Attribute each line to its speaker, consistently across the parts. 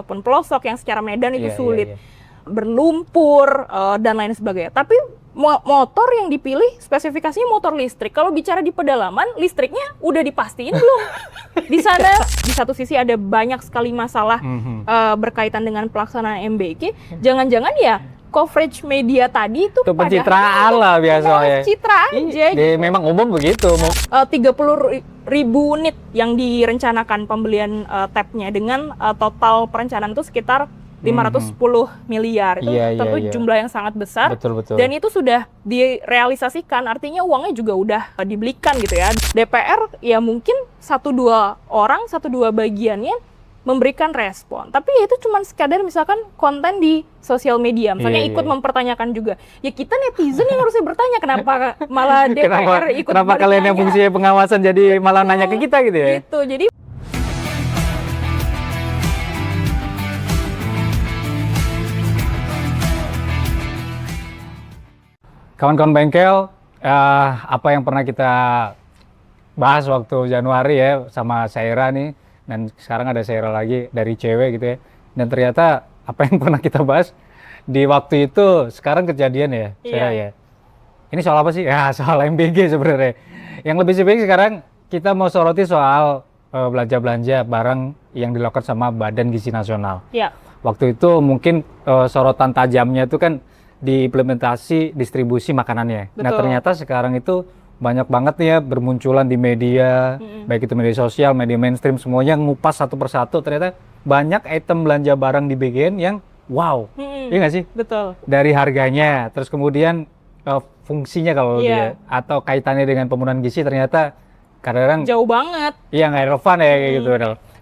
Speaker 1: maupun pelosok yang secara medan itu sulit.
Speaker 2: Iya.
Speaker 1: Berlumpur dan lain sebagainya. Tapi motor yang dipilih spesifikasinya motor listrik. Kalau bicara di pedalaman, listriknya udah dipastiin belum? Di sana di satu sisi ada banyak sekali masalah berkaitan dengan pelaksanaan MBG. Jangan-jangan ya coverage media tadi itu
Speaker 2: pencitraan lah biasanya.
Speaker 1: Citra aja.
Speaker 2: Memang umum begitu.
Speaker 1: 30.000 unit yang direncanakan pembelian tabnya dengan total perencanaan itu sekitar 510 miliar. Itu tentu jumlah yang sangat besar.
Speaker 2: Betul.
Speaker 1: Dan itu sudah direalisasikan, artinya uangnya juga udah dibelikan gitu ya. DPR ya mungkin 1-2 orang, 1-2 bagiannya memberikan respon. Tapi ya itu cuma sekadar misalkan konten di sosial media. Misalnya ikut mempertanyakan juga. Ya kita netizen yang harusnya bertanya, kenapa malah DPR ikut
Speaker 2: kenapa kalian yang fungsinya pengawasan jadi malah nanya ke kita gitu ya?
Speaker 1: Gitu, jadi
Speaker 2: kawan-kawan bengkel, apa yang pernah kita bahas waktu Januari ya sama Saira nih, dan sekarang ada Saira lagi dari cewek gitu ya, dan ternyata apa yang pernah kita bahas di waktu itu sekarang kejadian ya, Saira ya. Ini soal apa sih? Ya soal MBG sebenarnya. Yang lebih spesifik sekarang kita mau soroti soal belanja-belanja barang yang dilakukan sama Badan Gizi Nasional.
Speaker 1: Iya.
Speaker 2: Waktu itu mungkin sorotan tajamnya itu kan di implementasi distribusi makanannya.
Speaker 1: Betul.
Speaker 2: Nah ternyata sekarang itu banyak banget nih ya bermunculan di media, baik itu media sosial, media mainstream, semuanya ngupas satu persatu. Ternyata banyak item belanja barang di BGN yang wow, iya nggak sih?
Speaker 1: Betul.
Speaker 2: Dari harganya, terus kemudian fungsinya kalau dia, atau kaitannya dengan pemenuhan gizi ternyata kadang-kadang
Speaker 1: jauh banget.
Speaker 2: Iya nggak relevan ya kayak gitu.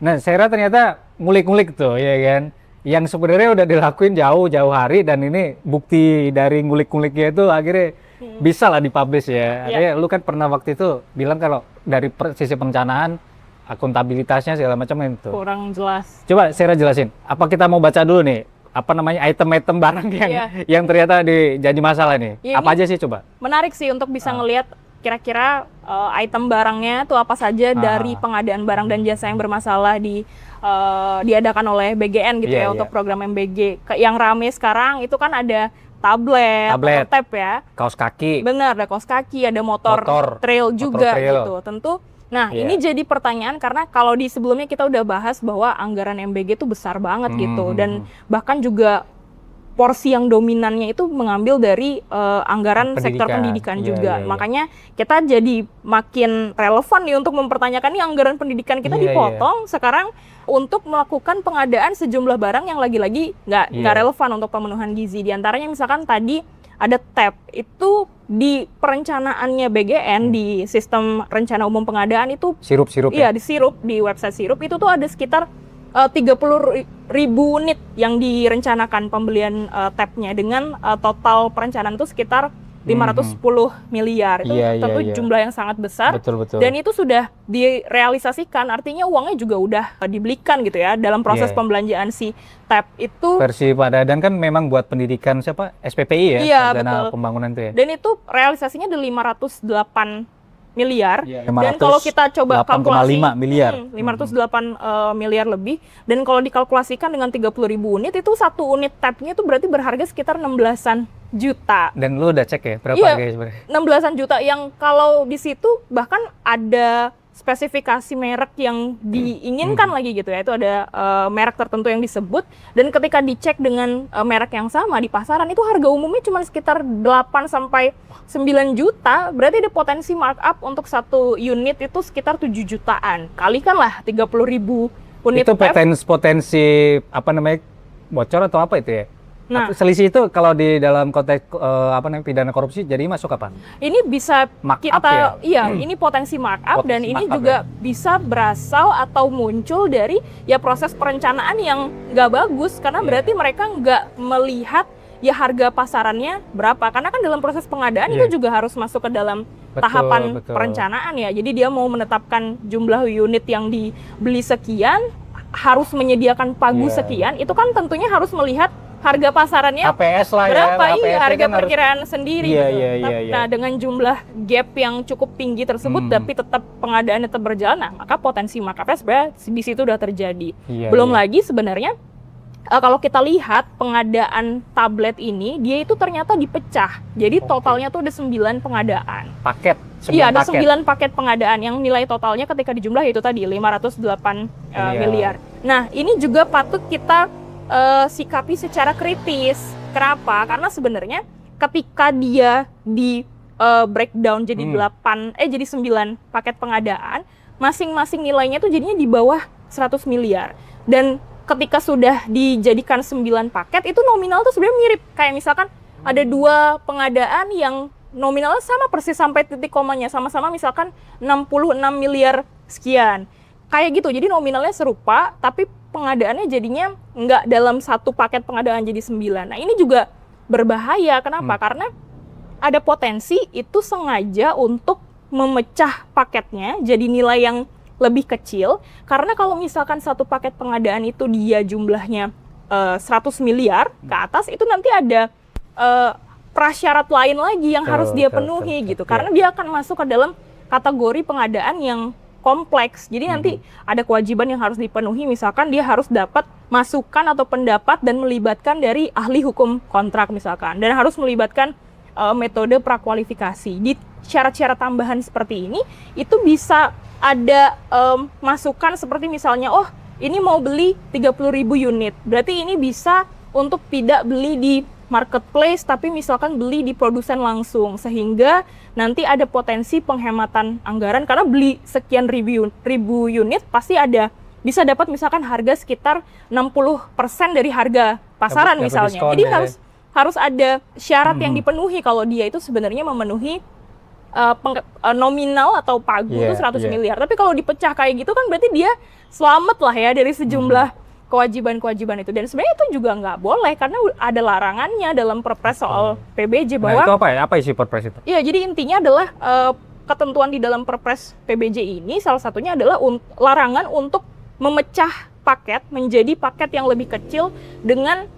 Speaker 2: Nah Sarah ternyata ngulik-ngulik tuh, ya kan? Yang sebenarnya udah dilakuin jauh-jauh hari, dan ini bukti dari ngulik-nguliknya itu akhirnya bisa lah dipublish ya. Artinya lu kan pernah waktu itu bilang kalau dari sisi perencanaan, akuntabilitasnya segala macam itu
Speaker 1: kurang jelas.
Speaker 2: Coba Sarah jelasin. Apa kita mau baca dulu nih? Apa namanya item-item barang yang ternyata jadi masalah nih?
Speaker 1: Ya,
Speaker 2: apa aja sih coba?
Speaker 1: Menarik sih untuk bisa ngelihat kira-kira item barangnya tuh apa saja dari pengadaan barang dan jasa yang bermasalah diadakan oleh BGN gitu ya untuk program MBG. Yang rame sekarang itu kan ada tablet, tab ya,
Speaker 2: kaos kaki.
Speaker 1: Benar, ada kaos kaki, ada motor trail juga gitu. Tentu. Nah, ini jadi pertanyaan karena kalau di sebelumnya kita udah bahas bahwa anggaran MBG itu besar banget gitu, dan bahkan juga porsi yang dominannya itu mengambil dari anggaran sektor pendidikan juga. Makanya kita jadi makin relevan nih untuk mempertanyakan nih anggaran pendidikan kita dipotong sekarang untuk melakukan pengadaan sejumlah barang yang lagi-lagi nggak relevan untuk pemenuhan gizi. Di antaranya misalkan tadi ada tab itu di perencanaannya BGN di sistem rencana umum pengadaan itu
Speaker 2: sirup-sirup
Speaker 1: di website Sirup itu tuh ada sekitar 30.000 unit yang direncanakan pembelian tabnya dengan total perencanaan itu sekitar 510 miliar. Itu tentu jumlah yang sangat besar.
Speaker 2: Betul.
Speaker 1: Dan itu sudah direalisasikan, artinya uangnya juga udah dibelikan gitu ya dalam proses pembelanjaan si tab itu.
Speaker 2: Versi Pak Dadan kan memang buat pendidikan siapa? SPPI ya?
Speaker 1: Iya,
Speaker 2: dana
Speaker 1: betul.
Speaker 2: Pembangunan itu ya?
Speaker 1: Dan itu realisasinya ada 508 miliar, dan
Speaker 2: 500,
Speaker 1: kalau kita coba kalkulasi
Speaker 2: 8,5 miliar.
Speaker 1: 508 miliar lebih, dan kalau dikalkulasikan dengan 30.000 unit itu satu unit tabnya itu berarti berharga sekitar 16-an juta.
Speaker 2: Dan lu udah cek ya berapa harganya sebenarnya?
Speaker 1: 16-an juta yang kalau di situ bahkan ada spesifikasi merek yang diinginkan lagi gitu ya. Itu ada merek tertentu yang disebut, dan ketika dicek dengan merek yang sama di pasaran itu harga umumnya cuma sekitar 8-9 juta. Berarti ada potensi markup untuk satu unit itu sekitar 7 jutaan. Kalikanlah 30.000 unit.
Speaker 2: Itu potensi apa namanya, bocor atau apa itu ya?
Speaker 1: Nah,
Speaker 2: selisih itu kalau di dalam konteks pidana korupsi jadi masuk apa?
Speaker 1: Ini bisa
Speaker 2: markup
Speaker 1: ini potensi markup, dan ini juga bisa berasal atau muncul dari proses perencanaan yang nggak bagus, karena berarti mereka nggak melihat harga pasarannya berapa, karena kan dalam proses pengadaan itu juga harus masuk ke dalam tahapan perencanaan ya. Jadi dia mau menetapkan jumlah unit yang dibeli sekian, harus menyediakan pagu sekian, itu kan tentunya harus melihat harga pasarannya
Speaker 2: KPS lah
Speaker 1: berapa,
Speaker 2: ya,
Speaker 1: harga
Speaker 2: kan
Speaker 1: perkiraan sendiri gitu. Nah, dengan jumlah gap yang cukup tinggi tersebut, tapi tetap pengadaannya tetap berjalan, maka potensi markupnya sebenarnya di situ udah terjadi. Belum lagi sebenarnya kalau kita lihat pengadaan tablet ini, dia itu ternyata dipecah. Jadi totalnya tuh ada 9 pengadaan.
Speaker 2: Paket?
Speaker 1: Iya, ada 9 paket pengadaan yang nilai totalnya ketika dijumlah itu tadi 508 miliar. Nah, ini juga patut kita sikapi secara kritis. Kenapa? Karena sebenarnya ketika dia di breakdown jadi 9 paket pengadaan, masing-masing nilainya tuh jadinya di bawah 100 miliar. Dan ketika sudah dijadikan 9 paket, itu nominal tuh sebenarnya mirip. Kayak misalkan ada 2 pengadaan yang nominalnya sama persis sampai titik komanya, sama-sama misalkan 66 miliar sekian. Kayak gitu, jadi nominalnya serupa, tapi pengadaannya jadinya nggak dalam satu paket pengadaan jadi 9. Nah ini juga berbahaya, kenapa? Karena ada potensi itu sengaja untuk memecah paketnya jadi nilai yang lebih kecil, karena kalau misalkan satu paket pengadaan itu dia jumlahnya 100 miliar ke atas, itu nanti ada prasyarat lain lagi yang harus dia penuhi gitu, karena dia akan masuk ke dalam kategori pengadaan yang kompleks. Jadi nanti ada kewajiban yang harus dipenuhi, misalkan dia harus dapat masukan atau pendapat dan melibatkan dari ahli hukum kontrak misalkan, dan harus melibatkan metode prakualifikasi. Di syarat-syarat tambahan seperti ini, itu bisa ada masukan seperti misalnya, oh ini mau beli 30.000 unit, berarti ini bisa untuk tidak beli di marketplace, tapi misalkan beli di produsen langsung, sehingga nanti ada potensi penghematan anggaran, karena beli sekian ribu unit pasti bisa dapat misalkan harga sekitar 60% dari harga pasaran misalnya. Jadi harus ada syarat yang dipenuhi kalau dia itu sebenarnya memenuhi nominal atau pagu itu 100 miliar. Tapi kalau dipecah kayak gitu kan berarti dia selamat lah ya dari sejumlah kewajiban-kewajiban itu. Dan sebenarnya itu juga nggak boleh karena ada larangannya dalam Perpres soal PBJ bahwa...
Speaker 2: Nah itu apa ya? Apa isi Perpres itu?
Speaker 1: Iya, jadi intinya adalah ketentuan di dalam Perpres PBJ ini salah satunya adalah larangan untuk memecah paket menjadi paket yang lebih kecil dengan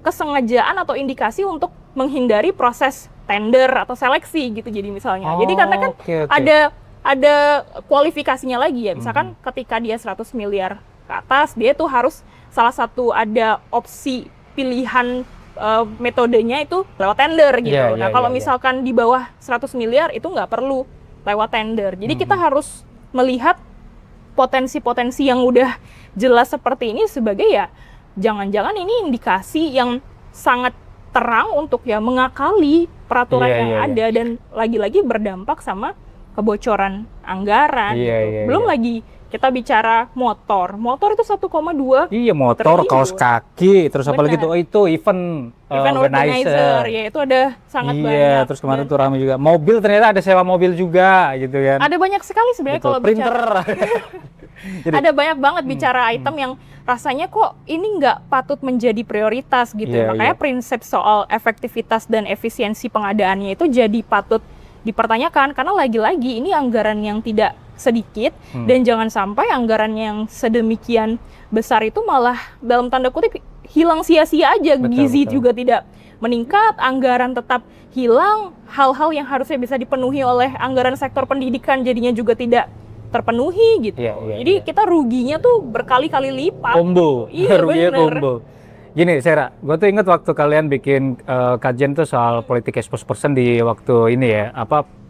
Speaker 1: kesengajaan atau indikasi untuk menghindari proses tender atau seleksi gitu, jadi misalnya. Jadi karena kan ada kualifikasinya lagi ya, misalkan ketika dia 100 miliar ke atas, dia tuh harus salah satu ada opsi pilihan metodenya itu lewat tender gitu. Kalau misalkan di bawah 100 miliar itu nggak perlu lewat tender. Jadi kita harus melihat potensi-potensi yang udah jelas seperti ini sebagai ya jangan-jangan ini indikasi yang sangat terang untuk ya mengakali peraturan yang ada dan lagi-lagi berdampak sama kebocoran anggaran gitu. Belum lagi kita bicara motor itu 1,2
Speaker 2: Iya, motor, kaos kaki, terus apalagi itu event organizer.
Speaker 1: Ya itu ada sangat banyak.
Speaker 2: Iya, terus kemarin tuh ramai juga. Mobil ternyata ada sewa mobil juga gitu kan.
Speaker 1: Ada banyak sekali sebenarnya kalau
Speaker 2: printer.
Speaker 1: Ada banyak banget bicara item yang rasanya kok ini nggak patut menjadi prioritas gitu. Makanya prinsip soal efektivitas dan efisiensi pengadaannya itu jadi patut dipertanyakan karena lagi-lagi ini anggaran yang tidak sedikit dan jangan sampai anggaran yang sedemikian besar itu malah dalam tanda kutip hilang sia-sia aja. Gizi juga tidak meningkat, anggaran tetap hilang, hal-hal yang harusnya bisa dipenuhi oleh anggaran sektor pendidikan jadinya juga tidak terpenuhi gitu. Jadi kita ruginya tuh berkali-kali lipat.
Speaker 2: Combo.
Speaker 1: Iya,
Speaker 2: ruginya combo. Gini, Sera, gue tuh inget waktu kalian bikin kajian tuh soal politik spokesperson di waktu ini ya,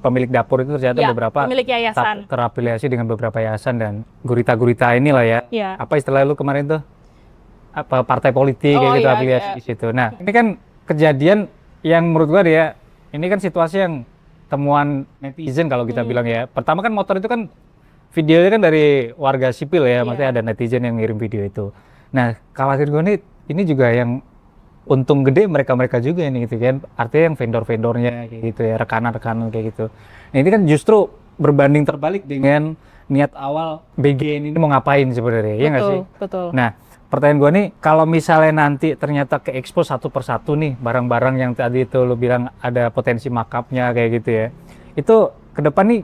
Speaker 2: pemilik dapur itu ternyata beberapa
Speaker 1: pemilik yayasan
Speaker 2: terafiliasi dengan beberapa yayasan dan gurita-gurita inilah ya. Apa istilah lu kemarin tuh? Apa partai politik kayak gitu afiliasi di situ. Nah, ini kan kejadian yang menurut gue dia, ini kan situasi yang temuan netizen kalau kita bilang ya. Pertama kan motor itu kan videonya kan dari warga sipil ya, maksudnya ada netizen yang ngirim video itu. Nah, khawatir gue nih, ini juga yang untung gede mereka-mereka juga ini gitu kan. Artinya yang vendor-vendornya kayak gitu ya, rekanan-rekanan kayak gitu. Nah, ini kan justru berbanding terbalik dengan niat awal BGN ini mau ngapain sebenarnya, ya nggak sih?
Speaker 1: Betul.
Speaker 2: Nah, pertanyaan gue nih, kalau misalnya nanti ternyata ke expose satu persatu nih, barang-barang yang tadi itu lo bilang ada potensi markup-nya kayak gitu ya, itu ke depan nih,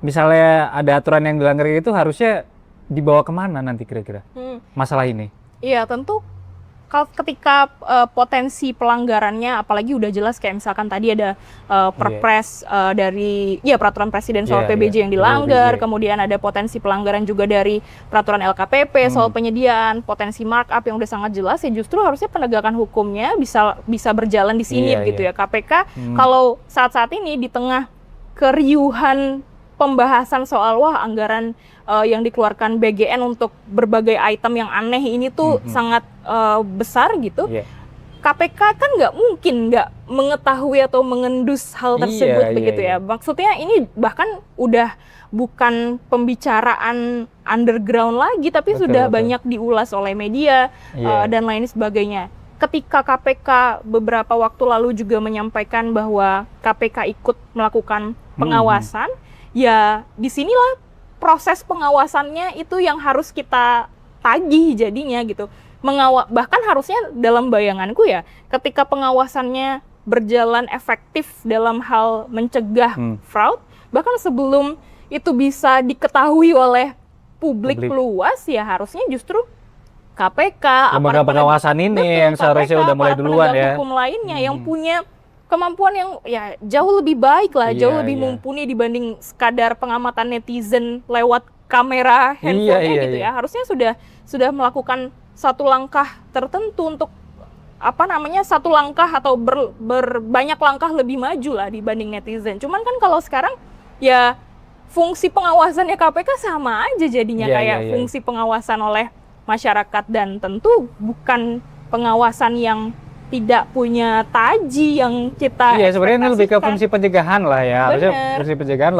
Speaker 2: misalnya ada aturan yang dilanggar itu harusnya dibawa kemana nanti kira-kira masalah ini?
Speaker 1: Iya, tentu ketika potensi pelanggarannya, apalagi udah jelas kayak misalkan tadi ada perpres dari peraturan presiden soal PBJ yang dilanggar, kemudian ada potensi pelanggaran juga dari peraturan LKPP soal penyediaan, potensi markup yang udah sangat jelas, ya justru harusnya penegakan hukumnya bisa berjalan di sini gitu ya. KPK kalau saat-saat ini di tengah keriuhan pembahasan soal anggaran yang dikeluarkan BGN untuk berbagai item yang aneh ini tuh sangat besar gitu. KPK kan nggak mungkin nggak mengetahui atau mengendus hal tersebut begitu ya. Maksudnya ini bahkan udah bukan pembicaraan underground lagi, tapi sudah banyak diulas oleh media dan lain sebagainya. Ketika KPK beberapa waktu lalu juga menyampaikan bahwa KPK ikut melakukan pengawasan, ya disinilah proses pengawasannya itu yang harus kita tagih jadinya gitu. Bahkan harusnya dalam bayanganku ya, ketika pengawasannya berjalan efektif dalam hal mencegah fraud, bahkan sebelum itu bisa diketahui oleh publik luas, ya harusnya justru KPK,
Speaker 2: lembaga pengawasan ini yang seharusnya udah mulai duluan ya.
Speaker 1: Hukum lainnya yang punya kemampuan yang ya jauh lebih baik lah, jauh lebih mumpuni dibanding sekadar pengamatan netizen lewat kamera handphonenya gitu ya. Harusnya sudah melakukan satu langkah tertentu untuk satu langkah atau berbanyak langkah lebih maju lah dibanding netizen. Cuman kan kalau sekarang ya fungsi pengawasannya KPK sama aja jadinya kayak fungsi pengawasan oleh masyarakat, dan tentu bukan pengawasan yang tidak punya taji yang kita
Speaker 2: sebenarnya ini lebih ke fungsi pencegahan lah ya. Harusnya fungsi pencegahan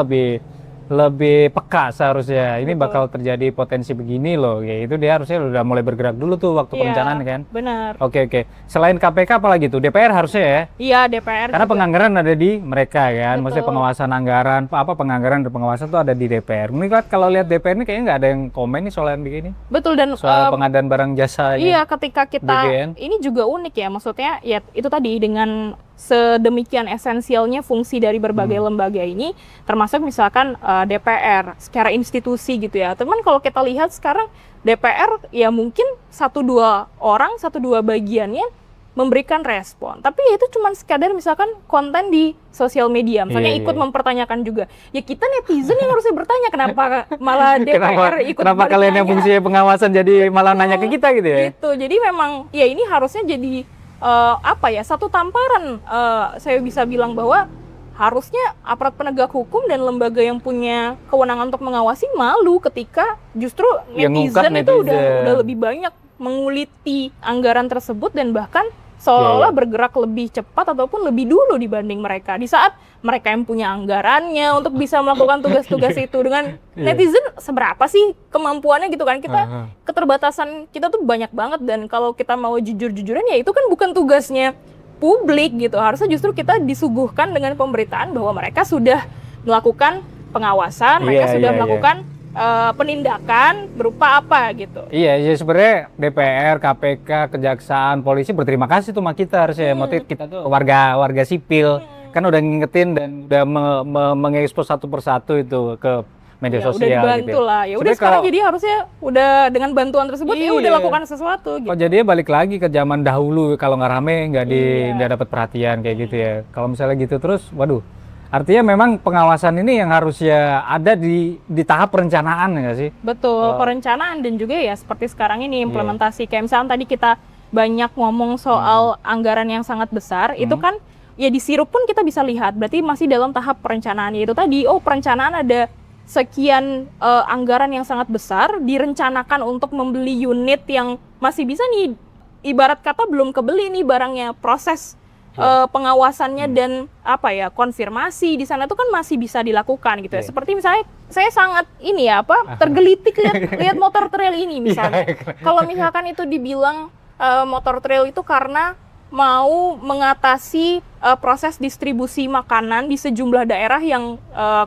Speaker 2: lebih peka seharusnya. Ini bakal terjadi potensi begini loh, ya itu dia harusnya udah mulai bergerak dulu tuh waktu perencanaan kan.
Speaker 1: Benar.
Speaker 2: Oke. Selain KPK apalagi tuh? DPR harusnya ya?
Speaker 1: Iya, DPR.
Speaker 2: Karena juga penganggaran ada di mereka kan. Maksudnya pengawasan anggaran, penganggaran dan pengawasan tuh ada di DPR. Ini kalau lihat DPR ini kayaknya nggak ada yang komen nih soal yang begini.
Speaker 1: Betul, dan
Speaker 2: soal pengadaan barang jasa.
Speaker 1: Iya, ketika kita BGN. Ini juga unik ya. Maksudnya ya itu tadi dengan sedemikian esensialnya fungsi dari berbagai lembaga ini, termasuk misalkan DPR secara institusi gitu ya. Teman kalau kita lihat sekarang DPR ya mungkin 1-2 orang, 1-2 bagiannya memberikan respon. Tapi ya itu cuma sekadar misalkan konten di sosial media, misalnya ikut mempertanyakan juga. Ya kita netizen yang harusnya bertanya, kenapa malah DPR ikut
Speaker 2: kenapa
Speaker 1: bertanya.
Speaker 2: Kalian yang fungsinya pengawasan jadi malah nanya ke kita gitu ya?
Speaker 1: Gitu, jadi memang ya ini harusnya jadi satu tamparan, saya bisa bilang bahwa harusnya aparat penegak hukum dan lembaga yang punya kewenangan untuk mengawasi malu ketika justru netizen itu udah lebih banyak menguliti anggaran tersebut dan bahkan seolah-olah bergerak lebih cepat ataupun lebih dulu dibanding mereka. Di saat mereka yang punya anggarannya untuk bisa melakukan tugas-tugas itu, dengan netizen seberapa sih kemampuannya gitu kan. Kita keterbatasan kita tuh banyak banget, dan kalau kita mau jujur-jujuran ya itu kan bukan tugasnya publik gitu. Harusnya justru kita disuguhkan dengan pemberitaan bahwa mereka sudah melakukan pengawasan, mereka sudah melakukan penindakan berupa apa gitu.
Speaker 2: Iya, sebenarnya DPR, KPK, Kejaksaan, polisi berterima kasih tuh sama kita harusnya. Motif kita tuh warga sipil kan udah ngingetin dan udah mengekspos satu persatu itu ke media sosial.
Speaker 1: Udah dibantu
Speaker 2: gitu.
Speaker 1: lah. Ya udah sekarang jadi harusnya udah dengan bantuan tersebut ya udah lakukan sesuatu. Gitu.
Speaker 2: Kok jadinya balik lagi ke zaman dahulu, kalau nggak rame nggak dapat perhatian kayak gitu ya. Kalau misalnya gitu terus, waduh. Artinya memang pengawasan ini yang harusnya ada di tahap perencanaan nggak sih?
Speaker 1: Betul, perencanaan dan juga ya seperti sekarang ini implementasi. Kayak misalnya tadi kita banyak ngomong soal anggaran yang sangat besar, itu kan ya di sirup pun kita bisa lihat, berarti masih dalam tahap perencanaan. Yaitu tadi, perencanaan ada sekian anggaran yang sangat besar, direncanakan untuk membeli unit yang masih bisa nih, ibarat kata belum kebeli nih barangnya, proses pengawasannya dan konfirmasi di sana itu kan masih bisa dilakukan gitu ya. Seperti misalnya saya sangat tergelitik lihat motor trail ini misalnya. Kalau misalkan itu dibilang motor trail itu karena mau mengatasi proses distribusi makanan di sejumlah daerah yang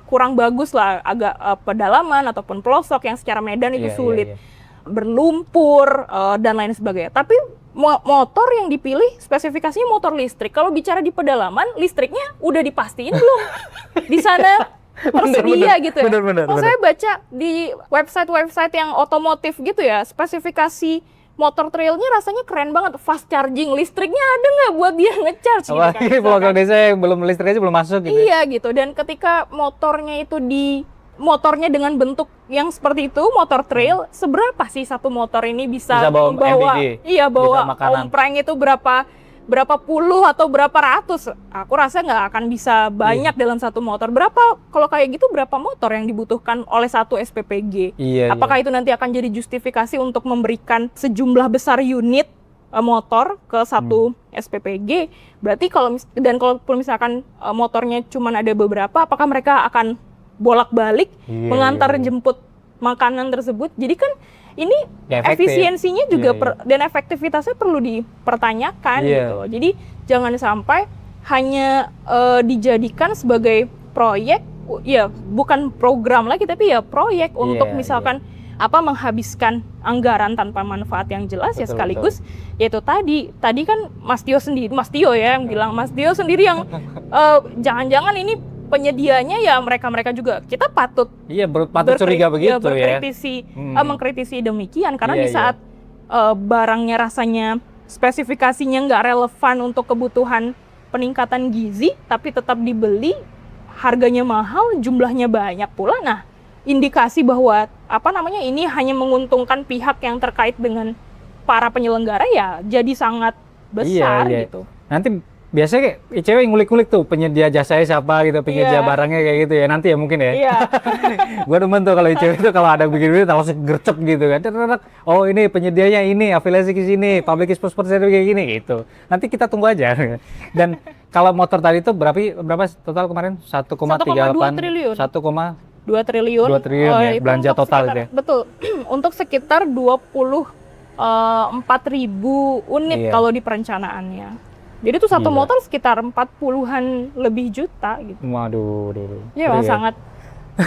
Speaker 1: kurang bagus lah, agak pedalaman ataupun pelosok yang secara medan itu sulit, berlumpur dan lain sebagainya. Tapi motor yang dipilih spesifikasinya motor listrik. Kalau bicara di pedalaman, listriknya udah dipastiin belum di sana tersedia gitu ya. Kalau saya baca di website yang otomotif gitu ya, spesifikasi motor trailnya rasanya keren banget, fast charging, listriknya ada nggak buat dia ngecharge gitu
Speaker 2: Apalagi
Speaker 1: kan.
Speaker 2: pulau desa yang belum listrik aja belum masuk gitu.
Speaker 1: Iya gitu, dan ketika motornya dengan bentuk yang seperti itu, motor trail, seberapa sih satu motor ini bisa
Speaker 2: bawa MBG,
Speaker 1: iya, bawa
Speaker 2: bisa makanan.
Speaker 1: ompreng itu berapa puluh atau berapa ratus? Aku rasa nggak akan bisa banyak dalam satu motor. Kalau kayak gitu berapa motor yang dibutuhkan oleh satu SPPG?
Speaker 2: Iya,
Speaker 1: Apakah itu nanti akan jadi justifikasi untuk memberikan sejumlah besar unit motor ke satu SPPG? Berarti kalau misalkan motornya cuma ada beberapa, apakah mereka akan bolak-balik mengantar jemput makanan tersebut? Jadi kan ini efisiensinya juga dan efektivitasnya perlu dipertanyakan gitu. Jadi jangan sampai hanya dijadikan sebagai proyek, ya bukan program lagi tapi ya proyek untuk misalkan menghabiskan anggaran tanpa manfaat yang jelas. Ya sekaligus yaitu tadi kan Mas Tio yang bilang, Mas Tio sendiri yang jangan-jangan ini penyedianya ya mereka juga, kita patut
Speaker 2: curiga begitu
Speaker 1: mengkritisi demikian, karena di saat barangnya rasanya spesifikasinya nggak relevan untuk kebutuhan peningkatan gizi tapi tetap dibeli, harganya mahal, jumlahnya banyak pula. Nah, indikasi bahwa ini hanya menguntungkan pihak yang terkait dengan para penyelenggara ya jadi sangat besar gitu.
Speaker 2: Nanti biasanya kayak cewek ngulik-ngulik tuh penyedia jasanya siapa gitu, penyedia barangnya kayak gitu ya, nanti ya mungkin ya.
Speaker 1: Iya.
Speaker 2: Gue demen tuh kalau cewek itu kalau ada bikin video langsung gercep gitu kan. Oh ini penyedianya ini, afiliasi ke sini, public exposure kayak gini gitu. Nanti kita tunggu aja. Dan kalau motor tadi itu berapa total kemarin? 1,38
Speaker 1: triliun.
Speaker 2: 1,2
Speaker 1: triliun.
Speaker 2: 2 triliun ya, belanja total gitu ya.
Speaker 1: Betul. Untuk sekitar 24.000 unit kalau di perencanaannya. Jadi itu satu motor sekitar 40-an lebih juta gitu.
Speaker 2: Waduh.
Speaker 1: Iya, sangat.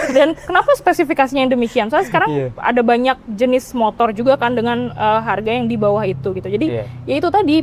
Speaker 1: Dan kenapa spesifikasinya yang demikian? Soalnya sekarang ada banyak jenis motor juga kan dengan harga yang di bawah itu gitu. Jadi ya itu tadi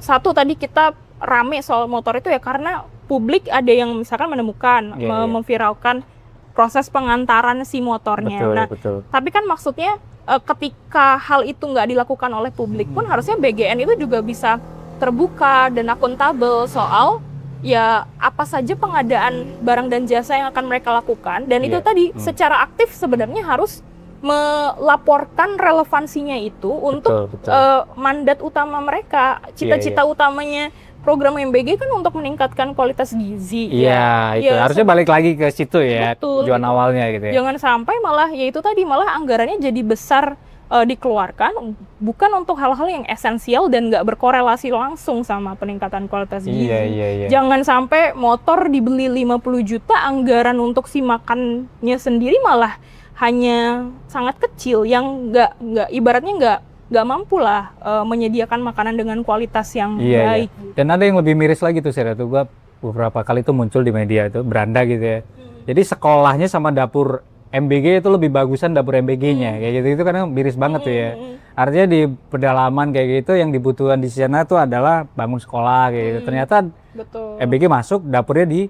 Speaker 1: satu tadi kita rame soal motor itu ya karena publik ada yang misalkan menemukan memviralkan proses pengantaran si motornya.
Speaker 2: Betul.
Speaker 1: Tapi kan maksudnya ketika hal itu nggak dilakukan oleh publik pun harusnya BGN itu juga bisa terbuka dan akuntabel soal ya apa saja pengadaan barang dan jasa yang akan mereka lakukan, dan itu tadi secara aktif sebenarnya harus melaporkan relevansinya itu untuk mandat utama mereka, cita-cita utamanya program MBG kan untuk meningkatkan kualitas gizi.
Speaker 2: Itu harusnya balik lagi ke situ ya, tujuan awalnya gitu ya.
Speaker 1: Jangan sampai malah anggarannya jadi besar dikeluarkan bukan untuk hal-hal yang esensial dan nggak berkorelasi langsung sama peningkatan kualitas gizi. Jangan sampai motor dibeli 50 juta, anggaran untuk si makannya sendiri malah hanya sangat kecil yang nggak ibaratnya nggak mampu lah menyediakan makanan dengan kualitas yang baik.
Speaker 2: Dan ada yang lebih miris lagi tuh, saya tuh gua beberapa kali itu muncul di media itu beranda gitu ya. Jadi sekolahnya sama dapur MBG itu lebih bagusan dapur MBG-nya kayak gitu, itu kan miris banget tuh ya. Artinya di pedalaman kayak gitu yang dibutuhkan di sana tuh adalah bangun sekolah kayak gitu. Ternyata MBG masuk dapurnya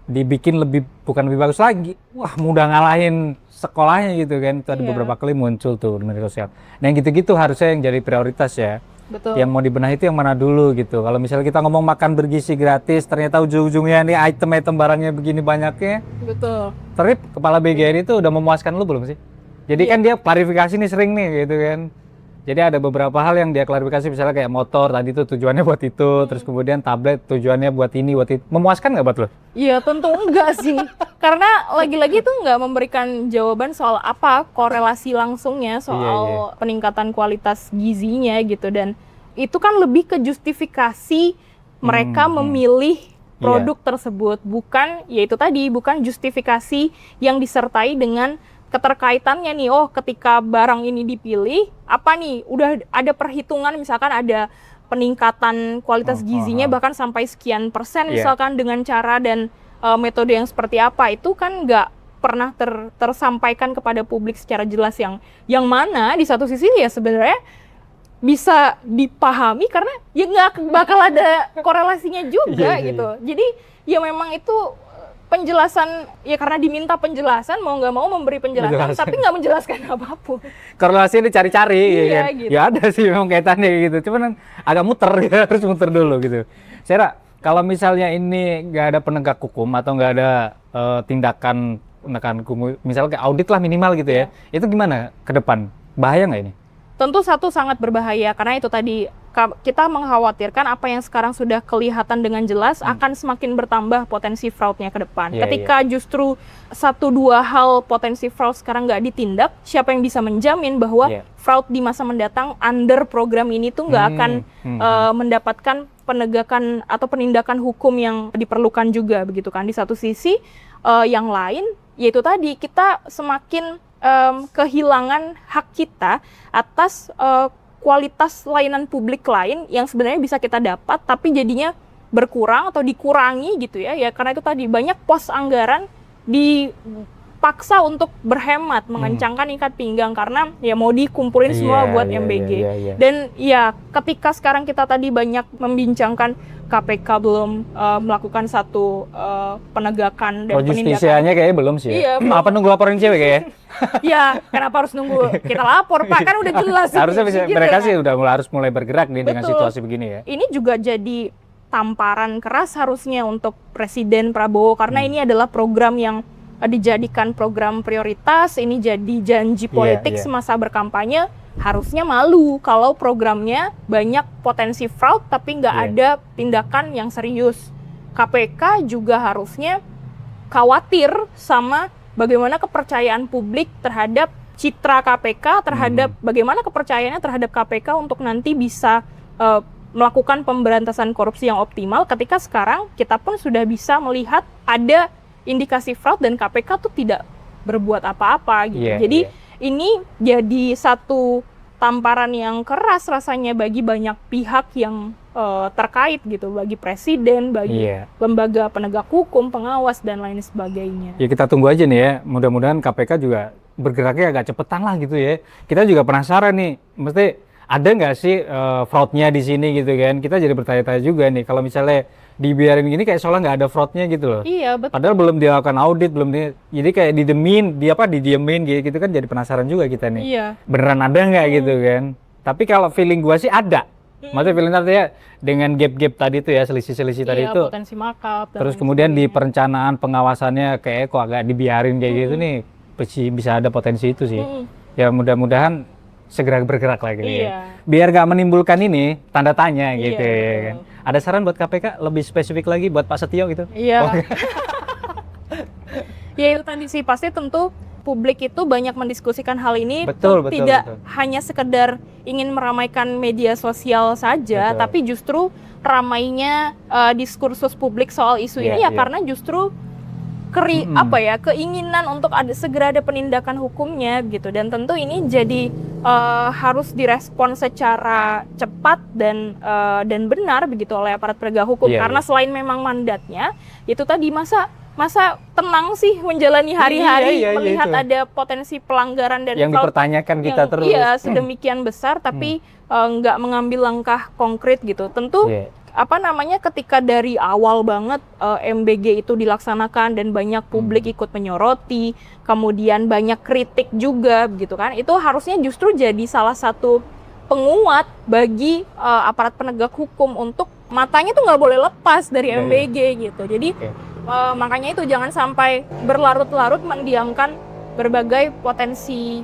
Speaker 2: dibikin bukan lebih bagus lagi. Wah, mudah ngalahin sekolahnya gitu kan. Itu ada beberapa kali muncul tuh di media sosial. Nah, yang gitu-gitu harusnya yang jadi prioritas ya. Yang mau dibenahi itu yang mana dulu gitu. Kalau misalnya kita ngomong makan bergizi gratis, ternyata ujung-ujungnya nih item-item barangnya begini banyaknya. Tapi kepala BGN itu udah memuaskan lu belum sih? Jadi kan dia klarifikasi nih sering nih gitu kan. Jadi ada beberapa hal yang dia klarifikasi, misalnya kayak motor tadi tuh tujuannya buat itu, terus kemudian tablet tujuannya buat ini, buat itu. Memuaskan nggak buat lo?
Speaker 1: Iya tentu enggak sih. Karena lagi-lagi itu nggak memberikan jawaban soal apa korelasi langsungnya soal peningkatan kualitas gizinya gitu. Dan itu kan lebih ke justifikasi mereka memilih produk tersebut. Bukan, yaitu tadi, bukan justifikasi yang disertai dengan keterkaitannya nih, ketika barang ini dipilih, apa nih, udah ada perhitungan, misalkan ada peningkatan kualitas gizinya bahkan sampai sekian persen, misalkan dengan cara dan metode yang seperti apa, itu kan nggak pernah tersampaikan kepada publik secara jelas, yang mana di satu sisi ya sebenarnya bisa dipahami karena ya nggak bakal ada korelasinya juga gitu. Jadi ya memang itu penjelasan, ya karena diminta penjelasan, mau nggak mau memberi penjelasan, tapi nggak menjelaskan apapun.
Speaker 2: Korelasi ini cari-cari,
Speaker 1: Iya,
Speaker 2: ya kan?
Speaker 1: gitu.
Speaker 2: Ya ada sih memang kaitannya gitu, cuman kan agak muter, ya, harus muter dulu gitu. Sarah, kalau misalnya ini nggak ada penegak hukum atau nggak ada tindakan hukum, misalnya kayak audit lah minimal gitu ya, itu gimana ke depan? Bahaya nggak ini?
Speaker 1: Tentu satu sangat berbahaya, karena itu tadi kita mengkhawatirkan apa yang sekarang sudah kelihatan dengan jelas akan semakin bertambah potensi fraudnya ke depan. Ketika justru 1-2 hal potensi fraud sekarang nggak ditindak, siapa yang bisa menjamin bahwa fraud di masa mendatang under program ini tuh nggak akan mendapatkan penegakan atau penindakan hukum yang diperlukan juga, begitu kan. Di satu sisi yang lain, yaitu tadi kita semakin kehilangan hak kita atas kualitas layanan publik lain yang sebenarnya bisa kita dapat, tapi jadinya berkurang atau dikurangi gitu ya. Ya karena itu tadi banyak pos anggaran dipaksa untuk berhemat, mengencangkan ikat pinggang karena ya mau dikumpulin semua buat MBG. Dan ya ketika sekarang kita tadi banyak membincangkan KPK belum melakukan satu penegakan dan penindakan.
Speaker 2: Justisianya kayaknya belum sih.
Speaker 1: Iya,
Speaker 2: apa nunggu laporin cewek kayaknya?
Speaker 1: Ya, kenapa harus nunggu kita lapor, Pak? Kan udah jelas.
Speaker 2: Harusnya bisa,
Speaker 1: gitu,
Speaker 2: mereka
Speaker 1: kan?
Speaker 2: sih udah harus mulai bergerak nih dengan situasi begini ya.
Speaker 1: Ini juga jadi tamparan keras harusnya untuk Presiden Prabowo, karena ini adalah program yang dijadikan program prioritas, ini jadi janji politik semasa berkampanye. Harusnya malu kalau programnya banyak potensi fraud tapi nggak ada tindakan yang serius. KPK juga harusnya khawatir sama bagaimana kepercayaan publik terhadap citra KPK, terhadap bagaimana kepercayaannya terhadap KPK untuk nanti bisa melakukan pemberantasan korupsi yang optimal, ketika sekarang kita pun sudah bisa melihat ada indikasi fraud dan KPK tuh tidak berbuat apa-apa gitu. Jadi ini jadi satu tamparan yang keras rasanya bagi banyak pihak yang terkait gitu, bagi presiden, bagi lembaga penegak hukum, pengawas dan lain sebagainya.
Speaker 2: Ya kita tunggu aja nih ya, mudah-mudahan KPK juga bergeraknya agak cepetan lah gitu ya. Kita juga penasaran nih, mesti ada nggak sih fraudnya di sini gitu kan? Kita jadi bertanya-tanya juga nih, kalau misalnya dibiarin gini kayak seolah nggak ada fraudnya gitu loh.
Speaker 1: Iya, betul.
Speaker 2: Padahal belum dilakukan audit, jadi kayak didiemin gitu kan, jadi penasaran juga kita nih.
Speaker 1: Iya.
Speaker 2: Beneran ada nggak gitu kan? Tapi kalau feeling gua sih ada. Maksudnya feeling tadi ya dengan gap-gap tadi tuh ya, selisih-selisih tadi itu.
Speaker 1: Potensi markup.
Speaker 2: Terus kemudian di perencanaan pengawasannya kayak kok agak dibiarin kayak gitu nih, bisa ada potensi itu sih. Ya mudah-mudahan segera bergerak lagi ya. Biar nggak menimbulkan ini tanda tanya gitu ya kan. Ada saran buat KPK lebih spesifik lagi buat Pak Setio gitu?
Speaker 1: Iya. Ya itu tadi sih, pasti tentu publik itu banyak mendiskusikan hal ini, tidak hanya sekedar ingin meramaikan media sosial saja, tapi justru ramainya diskursus publik soal isu ini ya karena justru keinginan untuk segera ada penindakan hukumnya gitu. Dan tentu ini jadi harus direspon secara cepat dan benar begitu oleh aparat penegak hukum, karena selain memang mandatnya itu tadi masa tenang sih menjalani hari-hari melihat ada potensi pelanggaran dan
Speaker 2: yang dipertanyakan kita terus.
Speaker 1: Iya, sedemikian besar tapi nggak mengambil langkah konkret gitu. Tentu ketika dari awal banget MBG itu dilaksanakan dan banyak publik ikut menyoroti, kemudian banyak kritik juga gitu kan, itu harusnya justru jadi salah satu penguat bagi aparat penegak hukum untuk matanya tuh nggak boleh lepas dari MBG gitu. Jadi makanya itu jangan sampai berlarut-larut mendiamkan berbagai potensi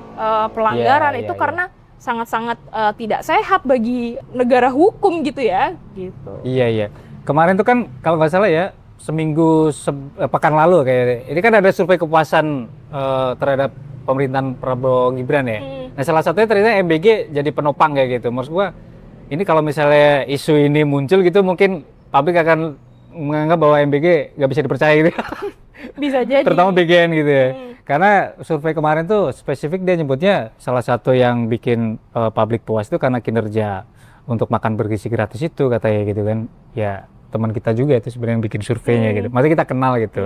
Speaker 1: pelanggaran itu karena sangat-sangat tidak sehat bagi negara hukum gitu ya gitu. Iya.
Speaker 2: Kemarin tuh kan kalau nggak salah ya pekan lalu kayak ini kan ada survei kepuasan terhadap pemerintahan Prabowo Gibran ya. Nah salah satunya ternyata MBG jadi penopang kayak gitu. Maksud gua ini kalau misalnya isu ini muncul gitu mungkin publik akan menganggap bahwa MBG nggak bisa dipercaya gitu.
Speaker 1: Bisa jadi. Terutama
Speaker 2: BGN gitu ya. Karena survei kemarin tuh spesifik dia nyebutnya salah satu yang bikin publik puas itu karena kinerja untuk makan bergizi gratis itu katanya gitu kan. Ya teman kita juga itu sebenarnya yang bikin surveinya gitu. Maksudnya kita kenal gitu.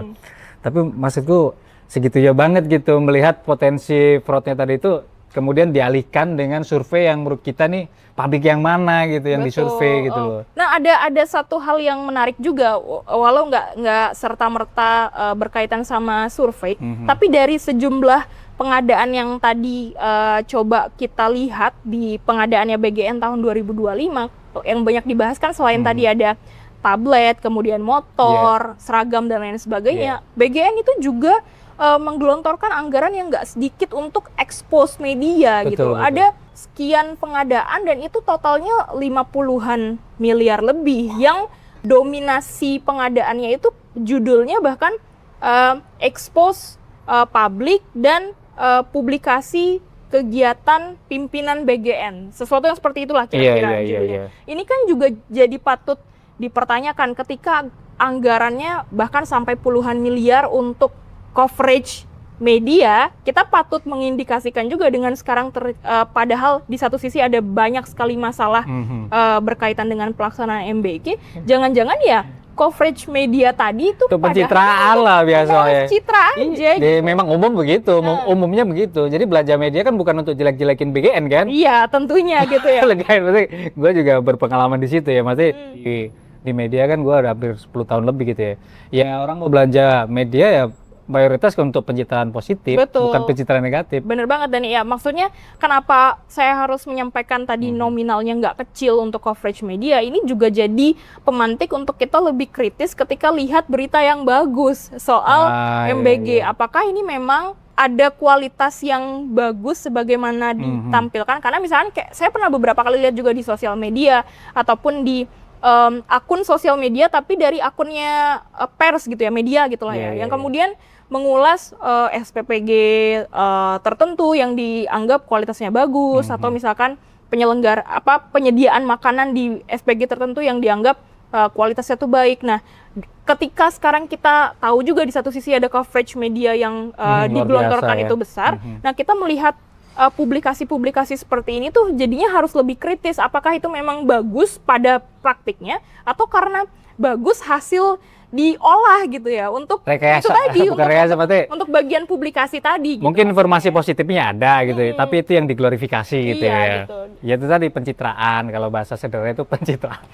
Speaker 2: Tapi maksudku segitu ya banget gitu melihat potensi fraudnya tadi itu kemudian dialihkan dengan survei yang menurut kita nih pabrik yang mana gitu yang disurvei gitu loh.
Speaker 1: Nah ada satu hal yang menarik juga, walau nggak serta-merta berkaitan sama survei, tapi dari sejumlah pengadaan yang tadi coba kita lihat di pengadaannya BGN tahun 2025, yang banyak dibahas kan selain tadi ada tablet, kemudian motor, seragam dan lain sebagainya. BGN itu juga menggelontorkan anggaran yang nggak sedikit untuk expose media gitu. Ada sekian pengadaan dan itu totalnya 50-an miliar lebih, yang dominasi pengadaannya itu judulnya bahkan expose publik dan publikasi kegiatan pimpinan BGN. Sesuatu yang seperti itulah kira-kira judulnya. Ini kan juga jadi patut dipertanyakan ketika anggarannya bahkan sampai puluhan miliar untuk coverage media. Kita patut mengindikasikan juga dengan sekarang padahal di satu sisi ada banyak sekali masalah berkaitan dengan pelaksanaan MBG, jangan-jangan ya coverage media tadi itu
Speaker 2: pencitraan lah biasanya.
Speaker 1: Pencitraan aja gitu.
Speaker 2: Memang umum begitu, umumnya begitu. Jadi belanja media kan bukan untuk jelek-jelekin BGN kan?
Speaker 1: Iya, tentunya gitu ya.
Speaker 2: Gue juga berpengalaman di situ ya, maksudnya di media kan gue udah hampir 10 tahun lebih gitu ya. Ya orang mau belanja media ya mayoritas untuk pencitraan positif, bukan pencitraan negatif.
Speaker 1: Bener banget, dan ya maksudnya kenapa saya harus menyampaikan tadi nominalnya nggak kecil untuk coverage media, ini juga jadi pemantik untuk kita lebih kritis ketika lihat berita yang bagus soal MBG. Apakah ini memang ada kualitas yang bagus sebagaimana ditampilkan? Karena misalnya kayak saya pernah beberapa kali lihat juga di sosial media ataupun di akun sosial media tapi dari akunnya pers gitu ya, media gitulah yang kemudian mengulas SPPG tertentu yang dianggap kualitasnya bagus, atau misalkan penyediaan makanan di SPG tertentu yang dianggap kualitasnya tuh baik. Nah, ketika sekarang kita tahu juga di satu sisi ada coverage media yang digelontorkan itu besar, nah kita melihat publikasi-publikasi seperti ini tuh jadinya harus lebih kritis. Apakah itu memang bagus pada praktiknya atau karena bagus hasil diolah gitu ya untuk
Speaker 2: rekayasa,
Speaker 1: itu tadi
Speaker 2: untuk
Speaker 1: bagian publikasi tadi gitu.
Speaker 2: Mungkin informasi positifnya ada gitu ya, tapi itu yang diglorifikasi gitu ya.
Speaker 1: Gitu.
Speaker 2: Ya itu tadi pencitraan, kalau bahasa sederhana itu pencitraan.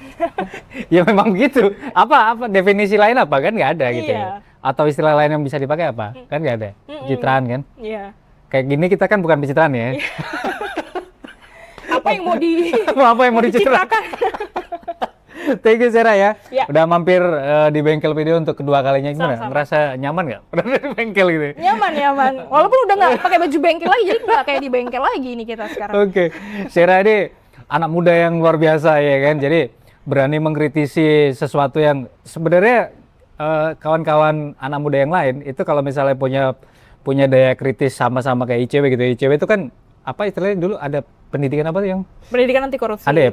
Speaker 2: Ya memang gitu. Apa definisi lain apa kan nggak ada gitu ya. Atau istilah lain yang bisa dipakai apa? Kan nggak ada. Pencitraan kan?
Speaker 1: Iya.
Speaker 2: Kayak gini kita kan bukan pencitraan ya.
Speaker 1: Apa yang mau
Speaker 2: dicitrakan? Thank you Sera ya. Udah mampir di bengkel video untuk kedua kalinya. Gimana?
Speaker 1: Sama-sama.
Speaker 2: Ngerasa nyaman nggak? Udah di bengkel gitu.
Speaker 1: Nyaman. Walaupun udah nggak pakai baju bengkel lagi, jadi nggak kayak di bengkel lagi nih kita sekarang.
Speaker 2: Oke. Sera ini anak muda yang luar biasa ya kan. Jadi berani mengkritisi sesuatu yang sebenarnya kawan-kawan anak muda yang lain itu kalau misalnya punya daya kritis sama-sama kayak ICW gitu. ICW itu kan apa istilahnya dulu ada pendidikan apa tuh yang?
Speaker 1: Pendidikan anti korupsi.
Speaker 2: Ada ya?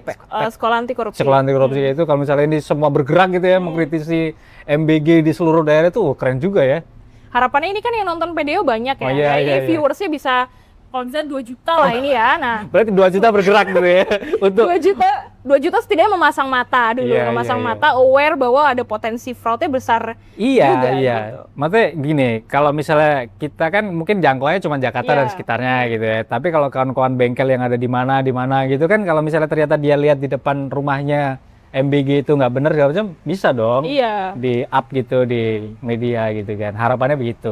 Speaker 1: Sekolah anti korupsi.
Speaker 2: Sekolah anti korupsi itu kalau misalnya ini semua bergerak gitu ya mengkritisi MBG di seluruh daerah itu keren juga ya.
Speaker 1: Harapannya ini kan yang nonton PDO banyak ya. Viewersnya bisa kalau bisa 2 juta lah ini ya. Nah,
Speaker 2: berarti 2 juta bergerak gitu ya. Untuk
Speaker 1: 2 juta setidaknya memasang mata dulu, mata aware bahwa ada potensi fraudnya besar juga.
Speaker 2: Gitu. Maksudnya gini, kalau misalnya kita kan mungkin jangkauannya cuma Jakarta dan sekitarnya gitu ya. Tapi kalau kawan-kawan bengkel yang ada di mana gitu kan, kalau misalnya ternyata dia lihat di depan rumahnya MBG itu nggak benar segala macam, bisa dong di up gitu di media gitu kan. Harapannya begitu.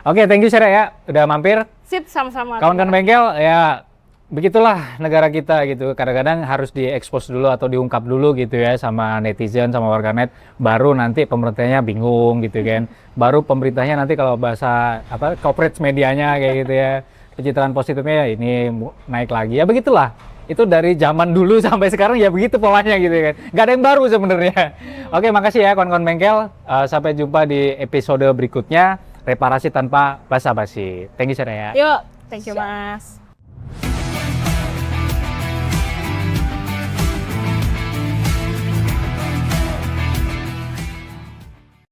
Speaker 2: Oke, thank you Sera ya, udah mampir.
Speaker 1: Sip, sama-sama.
Speaker 2: Kawan-kawan bengkel, ya begitulah negara kita gitu. Kadang-kadang harus diekspos dulu atau diungkap dulu gitu ya sama netizen, sama warganet. Baru nanti pemerintahnya bingung gitu kan. Baru pemerintahnya nanti kalau bahasa coverage medianya kayak gitu ya. Pencitraan positifnya ya ini naik lagi. Ya begitulah. Itu dari zaman dulu sampai sekarang ya begitu polanya gitu kan. Nggak ada yang baru sebenarnya. Oke, makasih ya kawan-kawan bengkel. Sampai jumpa di episode berikutnya. Reparasi tanpa basa-basi. Thank you Sera ya.
Speaker 1: Yuk, thank you Mas.